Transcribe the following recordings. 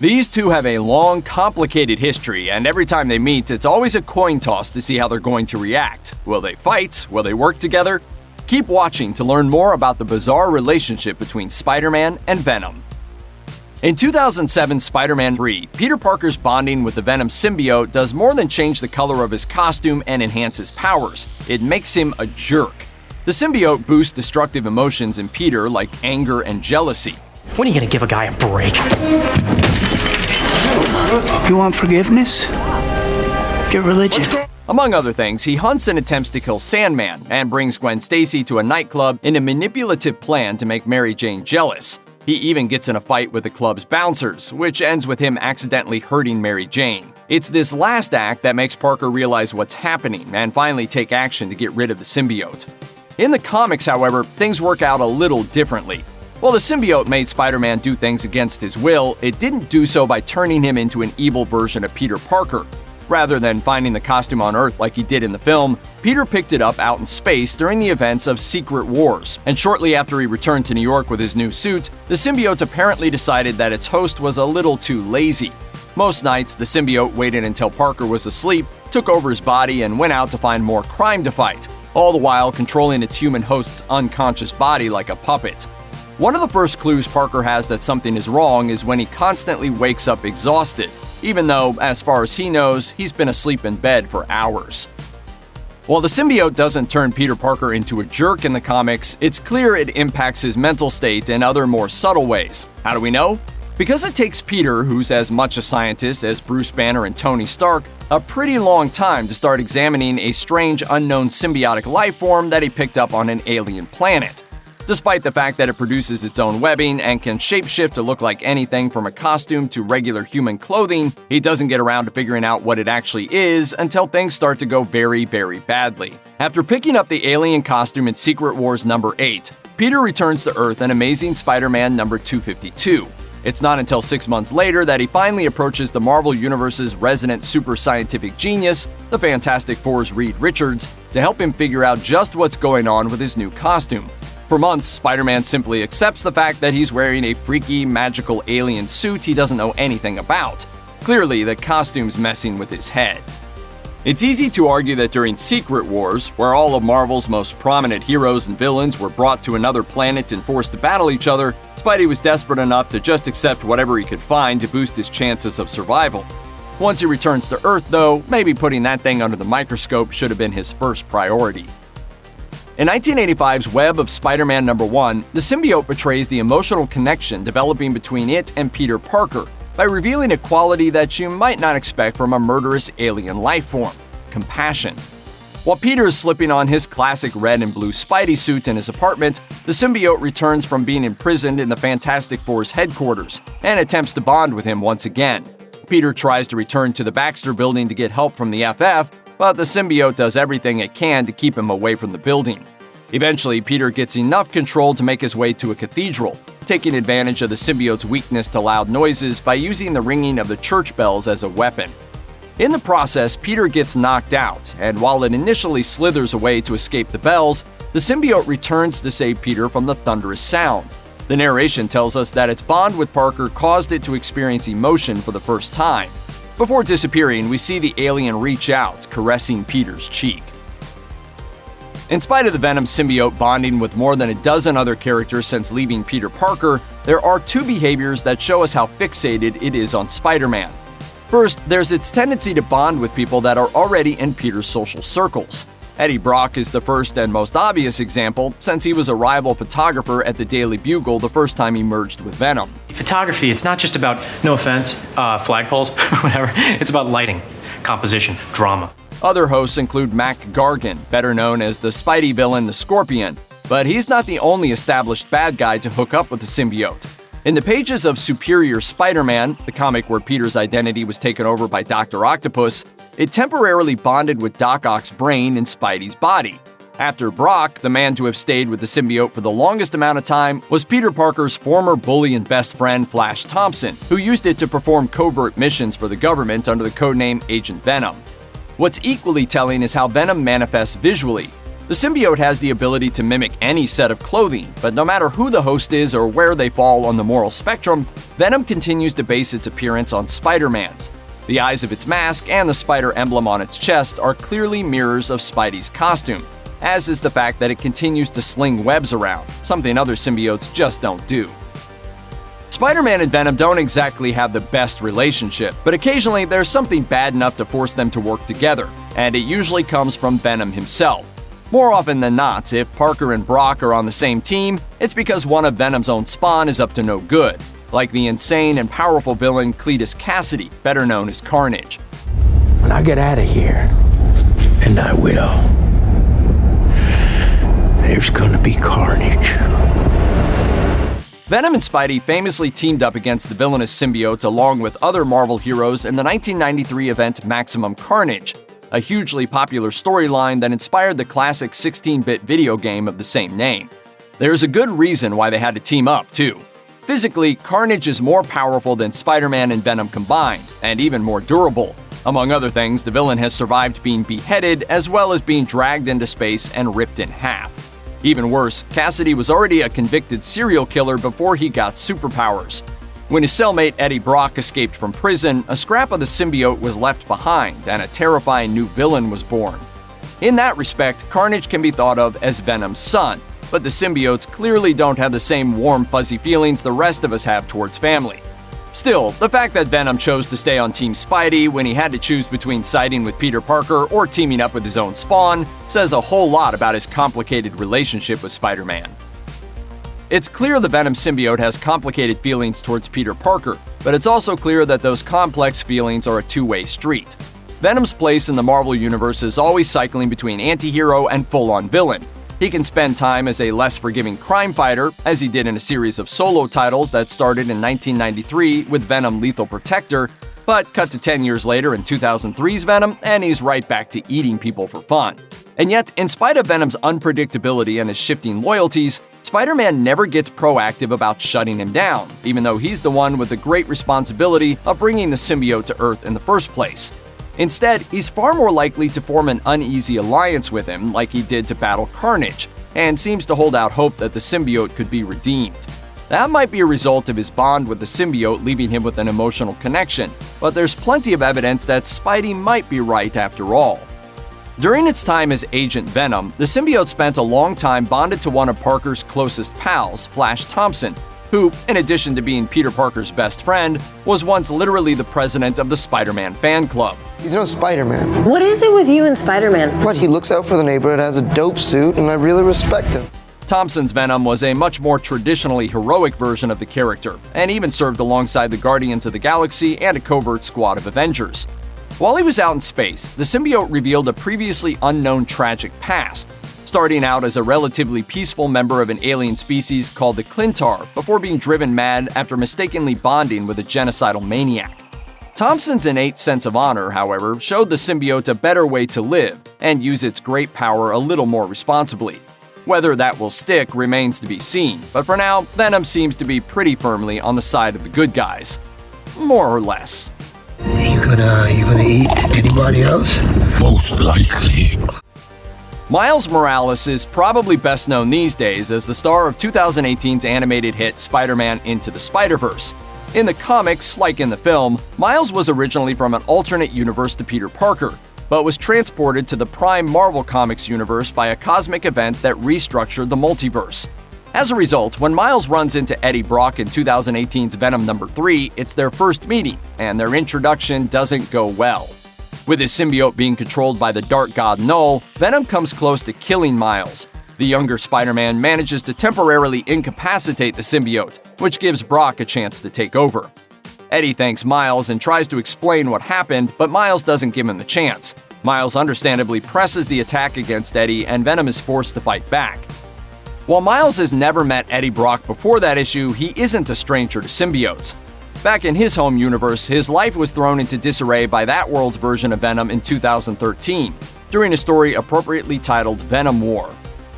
These two have a long, complicated history, and every time they meet, it's always a coin toss to see how they're going to react. Will they fight? Will they work together? Keep watching to learn more about the bizarre relationship between Spider-Man and Venom. In 2007 Spider-Man 3, Peter Parker's bonding with the Venom symbiote does more than change the color of his costume and enhance his powers. It makes him a jerk. The symbiote boosts destructive emotions in Peter like anger and jealousy. When are you gonna give a guy a break? You want forgiveness? Get religion. Among other things, he hunts and attempts to kill Sandman and brings Gwen Stacy to a nightclub in a manipulative plan to make Mary Jane jealous. He even gets in a fight with the club's bouncers, which ends with him accidentally hurting Mary Jane. It's this last act that makes Parker realize what's happening and finally take action to get rid of the symbiote. In the comics, however, things work out a little differently. While the symbiote made Spider-Man do things against his will, it didn't do so by turning him into an evil version of Peter Parker. Rather than finding the costume on Earth like he did in the film, Peter picked it up out in space during the events of Secret Wars, and shortly after he returned to New York with his new suit, the symbiote apparently decided that its host was a little too lazy. Most nights, the symbiote waited until Parker was asleep, took over his body, and went out to find more crime to fight, all the while controlling its human host's unconscious body like a puppet. One of the first clues Parker has that something is wrong is when he constantly wakes up exhausted, even though, as far as he knows, he's been asleep in bed for hours. While the symbiote doesn't turn Peter Parker into a jerk in the comics, it's clear it impacts his mental state in other more subtle ways. How do we know? Because it takes Peter, who's as much a scientist as Bruce Banner and Tony Stark, a pretty long time to start examining a strange unknown symbiotic life form that he picked up on an alien planet. Despite the fact that it produces its own webbing and can shapeshift to look like anything from a costume to regular human clothing, he doesn't get around to figuring out what it actually is until things start to go very, very badly. After picking up the alien costume in Secret Wars number 8, Peter returns to Earth in Amazing Spider-Man number 252. It's not until 6 months later that he finally approaches the Marvel Universe's resident super scientific genius, the Fantastic Four's Reed Richards, to help him figure out just what's going on with his new costume. For months, Spider-Man simply accepts the fact that he's wearing a freaky, magical alien suit he doesn't know anything about. Clearly, the costume's messing with his head. It's easy to argue that during Secret Wars, where all of Marvel's most prominent heroes and villains were brought to another planet and forced to battle each other, Spidey was desperate enough to just accept whatever he could find to boost his chances of survival. Once he returns to Earth, though, maybe putting that thing under the microscope should have been his first priority. In 1985's Web of Spider-Man number 1, the symbiote betrays the emotional connection developing between it and Peter Parker by revealing a quality that you might not expect from a murderous alien life form: compassion. While Peter is slipping on his classic red and blue Spidey suit in his apartment, the symbiote returns from being imprisoned in the Fantastic Four's headquarters and attempts to bond with him once again. Peter tries to return to the Baxter building to get help from the FF, but the symbiote does everything it can to keep him away from the building. Eventually, Peter gets enough control to make his way to a cathedral, taking advantage of the symbiote's weakness to loud noises by using the ringing of the church bells as a weapon. In the process, Peter gets knocked out, and while it initially slithers away to escape the bells, the symbiote returns to save Peter from the thunderous sound. The narration tells us that its bond with Parker caused it to experience emotion for the first time. Before disappearing, we see the alien reach out, caressing Peter's cheek. In spite of the Venom symbiote bonding with more than a dozen other characters since leaving Peter Parker, there are two behaviors that show us how fixated it is on Spider-Man. First, there's its tendency to bond with people that are already in Peter's social circles. Eddie Brock is the first and most obvious example, since he was a rival photographer at the Daily Bugle the first time he merged with Venom. Photography, it's not just about, no offense, flagpoles, whatever. It's about lighting, composition, drama. Other hosts include Mac Gargan, better known as the Spidey villain the Scorpion, but he's not the only established bad guy to hook up with the symbiote. In the pages of Superior Spider-Man, the comic where Peter's identity was taken over by Dr. Octopus, it temporarily bonded with Doc Ock's brain in Spidey's body. After Brock, the man to have stayed with the symbiote for the longest amount of time was Peter Parker's former bully and best friend Flash Thompson, who used it to perform covert missions for the government under the codename Agent Venom. What's equally telling is how Venom manifests visually. The symbiote has the ability to mimic any set of clothing, but no matter who the host is or where they fall on the moral spectrum, Venom continues to base its appearance on Spider-Man's. The eyes of its mask and the spider emblem on its chest are clearly mirrors of Spidey's costume, as is the fact that it continues to sling webs around, something other symbiotes just don't do. Spider-Man and Venom don't exactly have the best relationship, but occasionally there's something bad enough to force them to work together, and it usually comes from Venom himself. More often than not, if Parker and Brock are on the same team, it's because one of Venom's own spawn is up to no good, like the insane and powerful villain Cletus Cassidy, better known as Carnage. When I get out of here, and I will, there's gonna be carnage. Venom and Spidey famously teamed up against the villainous symbiote along with other Marvel heroes in the 1993 event Maximum Carnage, a hugely popular storyline that inspired the classic 16-bit video game of the same name. There's a good reason why they had to team up, too. Physically, Carnage is more powerful than Spider-Man and Venom combined, and even more durable. Among other things, the villain has survived being beheaded as well as being dragged into space and ripped in half. Even worse, Cassidy was already a convicted serial killer before he got superpowers. When his cellmate Eddie Brock escaped from prison, a scrap of the symbiote was left behind and a terrifying new villain was born. In that respect, Carnage can be thought of as Venom's son, but the symbiotes clearly don't have the same warm, fuzzy feelings the rest of us have towards family. Still, the fact that Venom chose to stay on Team Spidey when he had to choose between siding with Peter Parker or teaming up with his own spawn says a whole lot about his complicated relationship with Spider-Man. It's clear the Venom symbiote has complicated feelings towards Peter Parker, but it's also clear that those complex feelings are a two-way street. Venom's place in the Marvel Universe is always cycling between anti-hero and full-on villain. He can spend time as a less forgiving crime fighter, as he did in a series of solo titles that started in 1993 with Venom Lethal Protector, but cut to 10 years later in 2003's Venom, and he's right back to eating people for fun. And yet, in spite of Venom's unpredictability and his shifting loyalties, Spider-Man never gets proactive about shutting him down, even though he's the one with the great responsibility of bringing the symbiote to Earth in the first place. Instead, he's far more likely to form an uneasy alliance with him like he did to battle Carnage, and seems to hold out hope that the symbiote could be redeemed. That might be a result of his bond with the symbiote leaving him with an emotional connection, but there's plenty of evidence that Spidey might be right after all. During its time as Agent Venom, the symbiote spent a long time bonded to one of Parker's closest pals, Flash Thompson, who, in addition to being Peter Parker's best friend, was once literally the president of the Spider-Man fan club. He's no Spider-Man. What is it with you and Spider-Man? What, he looks out for the neighborhood, has a dope suit, and I really respect him. Thompson's Venom was a much more traditionally heroic version of the character, and even served alongside the Guardians of the Galaxy and a covert squad of Avengers. While he was out in space, the symbiote revealed a previously unknown tragic past, starting out as a relatively peaceful member of an alien species called the clenched before being driven mad after mistakenly bonding with a genocidal maniac. Thompson's innate sense of honor, however, showed the symbiote a better way to live and use its great power a little more responsibly. Whether that will stick remains to be seen, but for now, Venom seems to be pretty firmly on the side of the good guys. More or less. You gonna eat anybody else? Most likely. Miles Morales is probably best known these days as the star of 2018's animated hit Spider-Man Into the Spider-Verse. In the comics, like in the film, Miles was originally from an alternate universe to Peter Parker, but was transported to the prime Marvel Comics universe by a cosmic event that restructured the multiverse. As a result, when Miles runs into Eddie Brock in 2018's Venom #3, it's their first meeting, and their introduction doesn't go well. With his symbiote being controlled by the dark god Null, Venom comes close to killing Miles. The younger Spider-Man manages to temporarily incapacitate the symbiote, which gives Brock a chance to take over. Eddie thanks Miles and tries to explain what happened, but Miles doesn't give him the chance. Miles understandably presses the attack against Eddie, and Venom is forced to fight back. While Miles has never met Eddie Brock before that issue, he isn't a stranger to symbiotes. Back in his home universe, his life was thrown into disarray by that world's version of Venom in 2013, during a story appropriately titled Venom War.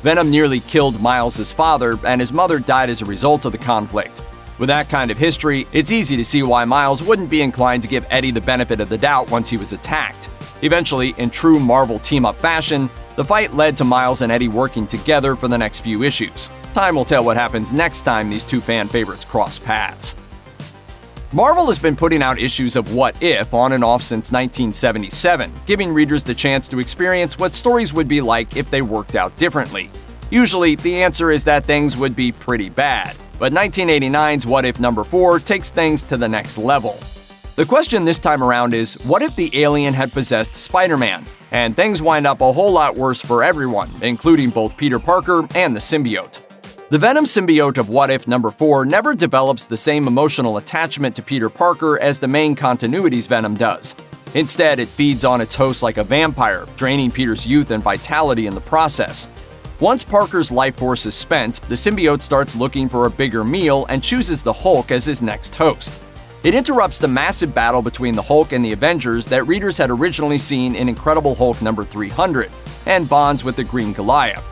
Venom nearly killed Miles' father, and his mother died as a result of the conflict. With that kind of history, it's easy to see why Miles wouldn't be inclined to give Eddie the benefit of the doubt once he was attacked. Eventually, in true Marvel team-up fashion, The fight led to Miles and Eddie working together for the next few issues. Time will tell what happens next time these two fan favorites cross paths. Marvel has been putting out issues of What If on and off since 1977, giving readers the chance to experience what stories would be like if they worked out differently. Usually, the answer is that things would be pretty bad, but 1989's What If number 4 takes things to the next level. The question this time around is, what if the alien had possessed Spider-Man? And things wind up a whole lot worse for everyone, including both Peter Parker and the symbiote. The Venom symbiote of What If number 4 never develops the same emotional attachment to Peter Parker as the main continuity's Venom does. Instead, it feeds on its host like a vampire, draining Peter's youth and vitality in the process. Once Parker's life force is spent, the symbiote starts looking for a bigger meal and chooses the Hulk as his next host. It interrupts the massive battle between the Hulk and the Avengers that readers had originally seen in Incredible Hulk number 300, and bonds with the Green Goliath.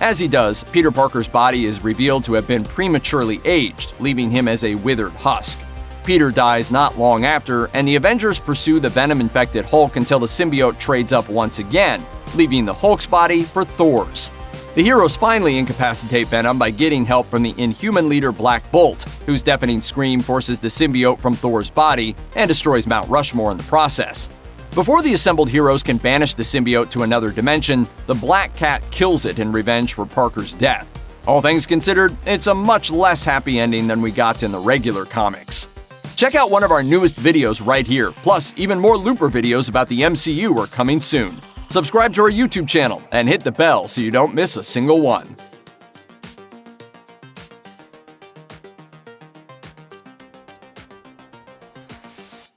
As he does, Peter Parker's body is revealed to have been prematurely aged, leaving him as a withered husk. Peter dies not long after, and the Avengers pursue the Venom-infected Hulk until the symbiote trades up once again, leaving the Hulk's body for Thor's. The heroes finally incapacitate Venom by getting help from the Inhuman leader Black Bolt, whose deafening scream forces the symbiote from Thor's body and destroys Mount Rushmore in the process. Before the assembled heroes can banish the symbiote to another dimension, the Black Cat kills it in revenge for Parker's death. All things considered, it's a much less happy ending than we got in the regular comics. Check out one of our newest videos right here, plus even more Looper videos about the MCU are coming soon. Subscribe to our YouTube channel and hit the bell so you don't miss a single one.